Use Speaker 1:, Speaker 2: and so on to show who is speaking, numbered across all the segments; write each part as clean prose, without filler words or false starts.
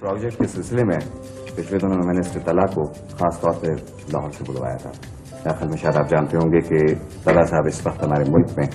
Speaker 1: Project के सिलसिले में पिछले दिनों में मैंने इस तला को खास तौर पे लाहौर से बुलवाया था। मेरे ख्याल में शायद आप जानते होंगे कि तला साहब इस वक्त हमारे मुल्क में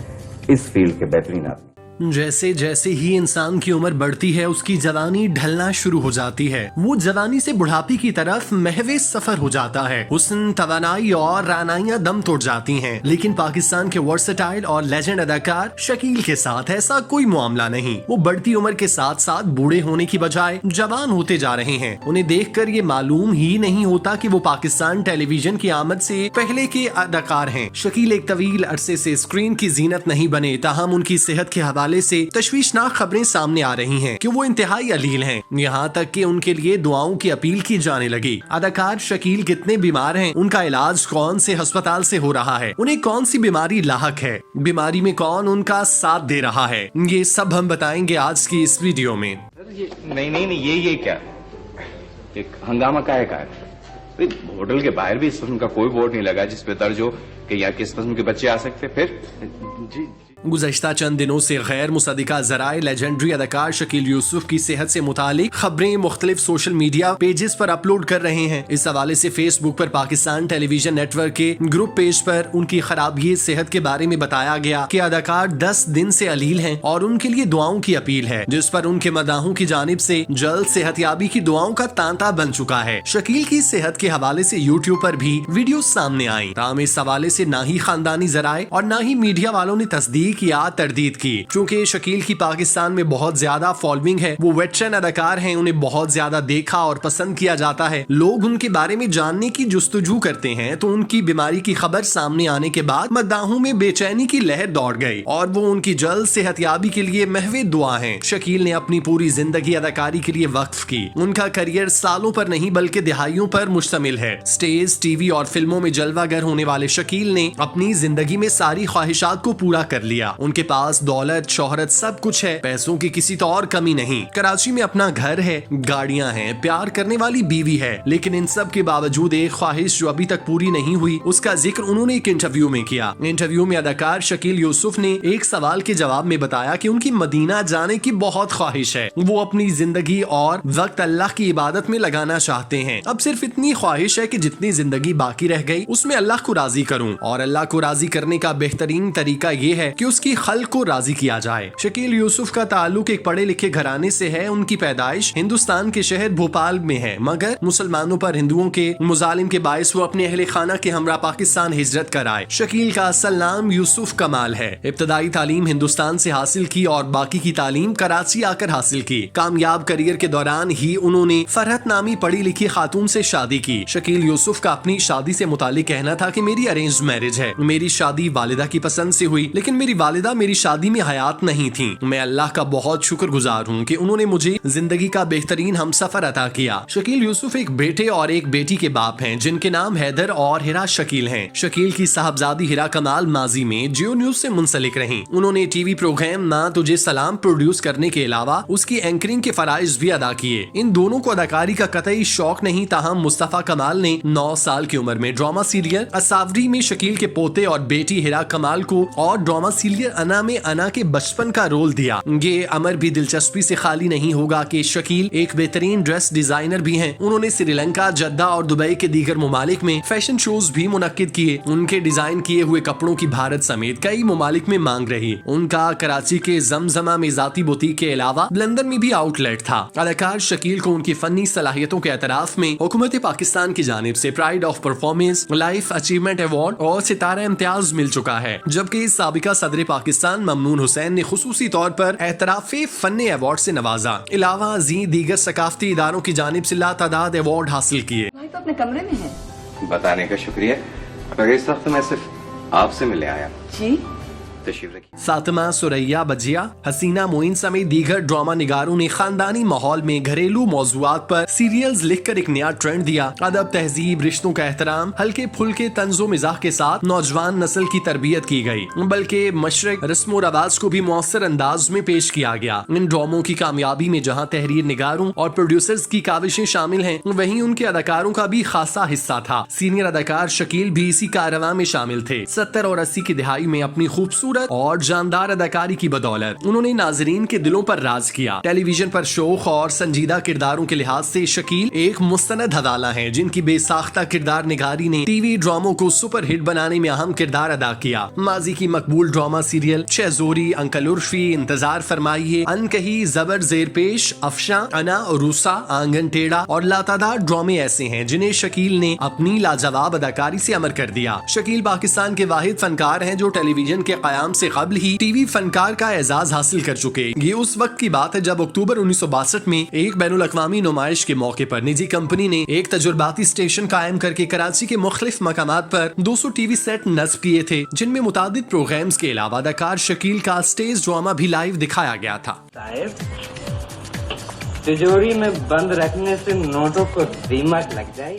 Speaker 1: इस फील्ड के बेहतरीन आदमी।
Speaker 2: जैसे जैसे ही इंसान की उम्र बढ़ती है उसकी जवानी ढलना शुरू हो जाती है। वो जवानी से बुढ़ापे की तरफ महवे सफर हो जाता है। हुस्न, तवानाई और रानाइयां दम तोड़ जाती हैं। लेकिन पाकिस्तान के वर्सेटाइल और लेजेंड अदाकार शकील के साथ ऐसा कोई मामला नहीं। वो बढ़ती उम्र के साथ साथ बूढ़े होने की बजाय जवान होते जा रहे हैं। उन्हें देखकर ये मालूम ही नहीं होता कि वो पाकिस्तान टेलीविजन की आमद से पहले के अदाकार हैं। शकील एक तवील अरसे से स्क्रीन की जीनत नहीं बने, ताहम उनकी सेहत के हवाले से तशवीशनाक खबरें सामने आ रही हैं कि वो इंतहाई अलील हैं। यहाँ तक कि उनके लिए दुआओं की अपील की जाने लगी। अदाकार शकील कितने बीमार हैं, उनका इलाज कौन से अस्पताल से हो रहा है, उन्हें कौन सी बीमारी लाहक है, बीमारी में कौन उनका साथ दे रहा है, ये सब हम बताएंगे आज की इस वीडियो में।
Speaker 3: नहीं ये क्या एक हंगामा का है होटल के बाहर भी इस किस्म का कोई बोर्ड नहीं लगा जिसपे दर्ज हो कि यहाँ किस किस्म के बच्चे आ सकते। फिर जी
Speaker 2: गुज़श्ता चंद दिनों से गैर मुसद्दिका ज़राए लेजेंडरी अदाकार शकील यूसुफ की सेहत से मुतालिक खबरें मुख्तलिफ सोशल मीडिया पेजेस पर अपलोड कर रहे हैं। इस हवाले से फेसबुक पर पाकिस्तान टेलीविजन नेटवर्क के ग्रुप पेज पर उनकी खराबी सेहत के बारे में बताया गया कि अदाकार 10 दिन से अलील हैं और उनके लिए दुआओं की अपील है, जिस पर उनके मदाहों की जानिब से जल्द सेहतयाबी की दुआओं का तांता बन चुका है। शकील की सेहत के हवाले से यूट्यूब पर भी वीडियो सामने आई, ताहम इस हवाले से ना ही खानदानी ज़राए और ना ही मीडिया वालों ने तस्दीक या तरदीद की। चूंकि शकील की पाकिस्तान में बहुत ज्यादा फॉलोइंग है, वो वेटरन अदाकार हैं, उन्हें बहुत ज्यादा देखा और पसंद किया जाता है, लोग उनके बारे में जानने की जुस्तजू करते हैं, तो उनकी बीमारी की खबर सामने आने के बाद मद्दाहों में बेचैनी की लहर दौड़ गई और वो उनकी जल्द सेहतयाबी के लिए महवे दुआ हैं। शकील ने अपनी पूरी जिंदगी अदाकारी के लिए वक्फ की। उनका करियर सालों पर नहीं बल्कि दिहाइयों पर मुश्तमिल है। स्टेज, टीवी और फिल्मों में जलवागर होने वाले शकील ने अपनी जिंदगी में सारी ख्वाहिशात को पूरा कर लिया। उनके पास दौलत, शोहरत सब कुछ है, पैसों की किसी तो और कमी नहीं। कराची में अपना घर है, गाड़ियां हैं, प्यार करने वाली बीवी है, लेकिन इन सब के बावजूद एक ख्वाहिश जो अभी तक पूरी नहीं हुई, उसका जिक्र उन्होंने एक इंटरव्यू में किया। इंटरव्यू में अदाकार शकील यूसुफ ने एक सवाल के जवाब में बताया कि उनकी मदीना जाने की बहुत ख्वाहिश है। वो अपनी जिंदगी और वक्त अल्लाह की इबादत में लगाना चाहते हैं। अब सिर्फ इतनी ख्वाहिश है कि जितनी जिंदगी बाकी रह गई उसमें अल्लाह को राजी करूं, और अल्लाह को राजी करने का बेहतरीन तरीका ये है कि उसकी खल्क को राजी किया जाए। शकील यूसुफ का ताल्लुक एक पढ़े लिखे घराने से है। उनकी पैदाइश हिंदुस्तान के शहर भोपाल में है, मगर मुसलमानों पर हिंदुओं के मुजालिम के बायस वो अपने अहले खाना के हमरा पाकिस्तान हिजरत कर आए। शकील का असल नाम यूसुफ कमाल है। इब्तदाई तालीम हिंदुस्तान से हासिल की और बाकी की तालीम कराची आकर हासिल की। कामयाब करियर के दौरान ही उन्होंने फरहत नामी पढ़ी लिखी खातून से शादी की। शकील यूसुफ का अपनी शादी से मुतालिक कहना था कि मेरी अरेंज मैरिज है, मेरी शादी वालिदा की पसंद से हुई, लेकिन मेरी वालिदा मेरी शादी में हयात नहीं थी। मैं अल्लाह का बहुत शुक्रगुजार हूँ कि उन्होंने मुझे जिंदगी का बेहतरीन हमसफर अता किया। शकील यूसुफ एक बेटे और एक बेटी के बाप हैं, जिनके नाम हैदर और हिरा शकील हैं। शकील की साहबजादी हिरा कमाल माजी में जियो न्यूज से मुंसलिक रहीं। उन्होंने टीवी प्रोग्राम ना तुझे सलाम प्रोड्यूस करने के अलावा उसकी एंकरिंग के फराइज भी अदा किए। इन दोनों को अदाकारी का कतई शौक नहीं, ताहम मुस्तफा कमाल ने 9 साल की उम्र में ड्रामा सीरियल असावरी में शकील के पोते और बेटी हिरा कमाल को और ड्रामा सीरियल अना में अना के बचपन का रोल दिया। ये अमर भी दिलचस्पी से खाली नहीं होगा कि शकील एक बेहतरीन ड्रेस डिजाइनर भी हैं। उन्होंने श्रीलंका, जद्दा और दुबई के दीगर मुमालिक में फैशन शोज भी मुनक्किद किए। उनके डिजाइन किए हुए कपड़ों की भारत समेत कई मुमालिक में मांग रही। उनका कराची के जमजमा में जाती बुटीक के अलावा लंदन में भी आउटलेट था। अदाकार शकील को उनकी फनी सलाहियतों के एतराफ में हुकूमत पाकिस्तान की जानिब से pride of performance, life achievement award और सितारा इम्तियाज मिल चुका है, जबकि साबिका सदर पाकिस्तान ममनून हुसैन ने खुसूसी तौर पर एतराफे फन्ने अवार्ड से नवाजा। इलावा दीगर सकाफती इदारों की जानिब से लातादाद अवार्ड हासिल किए।
Speaker 4: भाई तो अपने कमरे में है।
Speaker 3: बताने का शुक्रिया, मगर इस वक्त मैं सिर्फ आपसे मिलने आया।
Speaker 4: जी
Speaker 3: तशरीफ रखिए।
Speaker 2: फातिमा, सुरैया बजिया, हसीना मोइन समेत दीगर ड्रामा निगारों ने खानदानी माहौल में घरेलू मौजूआत पर सीरियल्स लिखकर एक नया ट्रेंड दिया। अदब, तहजीब, रिश्तों का एहतराम, हल्के फुल्के तंजो मिजाह के साथ नौजवान नस्ल की तरबियत की गई, बल्कि मशरक रस्मो रवाज को भी मौसर अंदाज में पेश किया गया। इन ड्रामों की कामयाबी में जहाँ तहरीर निगारों और प्रोड्यूसर्स की काविशें शामिल हैं, वहीं उनके अदाकारों का भी खासा हिस्सा था। सीनियर अदाकार शकील भी इसी कारवां में शामिल थे। 70 और 80 की दिहाई में अपनी खूबसूरत खूबसूरत और जानदार अदाकारी की बदौलत उन्होंने नाजरीन के दिलों पर राज किया। टेलीविजन पर शोख और संजीदा किरदारों के लिहाज से शकील एक मुस्तनद हवाला है, जिनकी बेसाख्ता किरदार निगारी ने टीवी ड्रामों को सुपर हिट बनाने में अहम किरदार अदा किया। माजी की मकबूल ड्रामा सीरियल शहज़ोरी, अंकल उर्फी, इंतजार फरमाइए, अनकही, जबर जेर पेश, अफशा, अना, रूसा, आंगन टेढ़ा और लातादार ड्रामे ऐसे हैं जिन्हें शकील ने अपनी लाजवाब अदाकारी से अमर कर दिया। शकील पाकिस्तान के वाहिद फनकार हैं जो टेलीविजन के क़याम से कबल ही टीवी फनकार का एजाज हासिल कर चुके। ये उस वक्त की बात है जब अक्टूबर 1962 में एक बैनुल अक़वामी नुमाइश के मौके पर निजी कंपनी ने एक तजुर्बाती स्टेशन कायम करके कराची के मुख्तलिफ मकामात पर 200 टीवी सेट नस्ब किए थे, जिनमें मुतादिद प्रोग्राम्स के अलावा अदाकार शकील का स्टेज ड्रामा भी लाइव दिखाया गया था।
Speaker 5: तिजोरी में बंद रखने से नोटों को दीमक लग जाए।